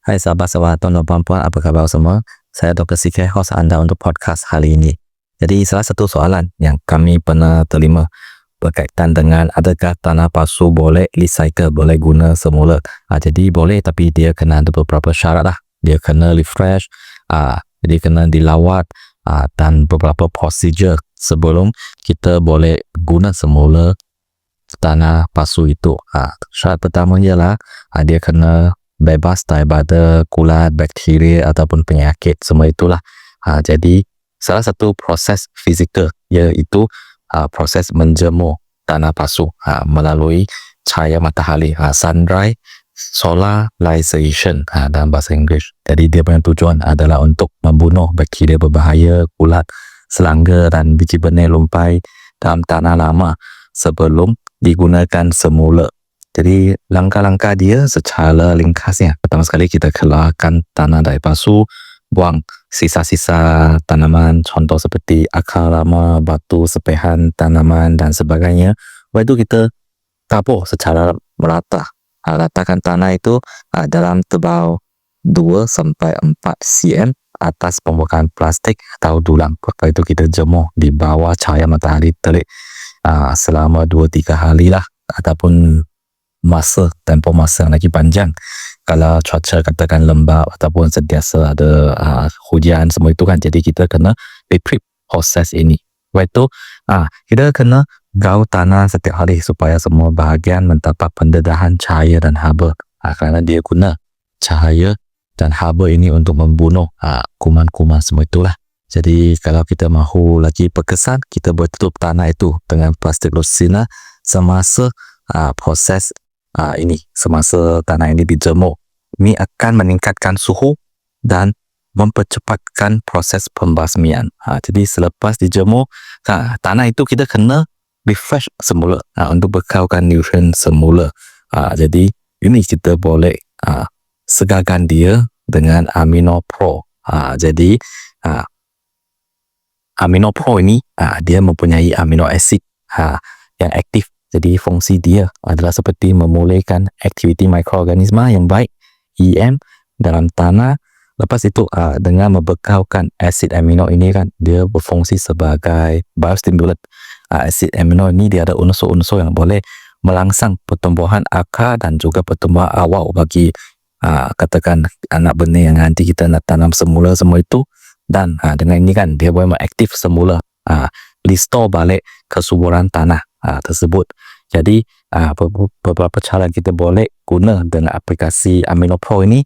Hai sahabat-sahabat dan puan-puan, apa khabar semua? Saya Dr. CK, host anda untuk podcast hari ini. Jadi salah satu soalan yang kami pernah terima berkaitan dengan adakah tanah palsu boleh recycle, boleh guna semula. Jadi boleh, tapi dia kena ada beberapa syarat lah. Dia kena refresh, dia kena dilawat dan beberapa prosedur sebelum kita boleh guna semula tanah palsu itu. Syarat pertama ialah dia kena bebas daripada kulat, bakteria ataupun penyakit, semua itulah. Jadi salah satu proses fizikal iaitu proses menjemur tanah palsu melalui cahaya matahari, sun-dry solarization dalam bahasa Inggeris. Jadi dia punya tujuan adalah untuk membunuh bakteria berbahaya, kulat, serangga dan biji benih lumpai dalam tanah lama sebelum digunakan semula. Jadi langkah-langkah dia secara ringkasnya, pertama sekali kita keluarkan tanah dari palsu, buang sisa-sisa tanaman, contoh seperti akar lama, batu, sepehan tanaman dan sebagainya. Lepas itu kita tabur secara merata. Ratakan tanah itu dalam tebal 2-4 cm atas permukaan plastik atau dulang. Lepas itu kita jemur di bawah cahaya matahari terik selama 2-3 hari lah, ataupun tempoh masa yang lagi panjang. Kalau cuaca katakan lembab ataupun sentiasa ada hujan semua itu kan, jadi kita kena repeat proses ini. Lepas itu kita kena gaul tanah setiap hari supaya semua bahagian mendapat pendedahan cahaya dan haba, kerana dia guna cahaya dan haba ini untuk membunuh kuman-kuman semua itulah. Jadi kalau kita mahu lagi berkesan, kita boleh tutup tanah itu dengan plastik lusina semasa proses ini, semasa tanah ini dijemur. Ini akan meningkatkan suhu dan mempercepatkan proses pembasmian. Jadi selepas dijemur, tanah itu kita kena refresh semula untuk bekalkan nutrien semula. Jadi ini kita boleh segarkan dia dengan Amino Pro. Jadi Amino Pro ini dia mempunyai amino acid yang aktif. Jadi fungsi dia adalah seperti memulihkan aktiviti mikroorganisma yang baik, EM, dalam tanah. Lepas itu dengan membekalkan asid amino ini kan, dia berfungsi sebagai biostimulant. Asid amino ini dia ada unsur-unsur yang boleh melangsang pertumbuhan akar dan juga pertumbuhan awal bagi katakan anak benih yang nanti kita nak tanam semula semua itu. Dan dengan ini kan dia boleh mengaktif semula, restore balik kesuburan tanah tersebut. Jadi beberapa cara kita boleh guna dengan aplikasi Amino Pro ini.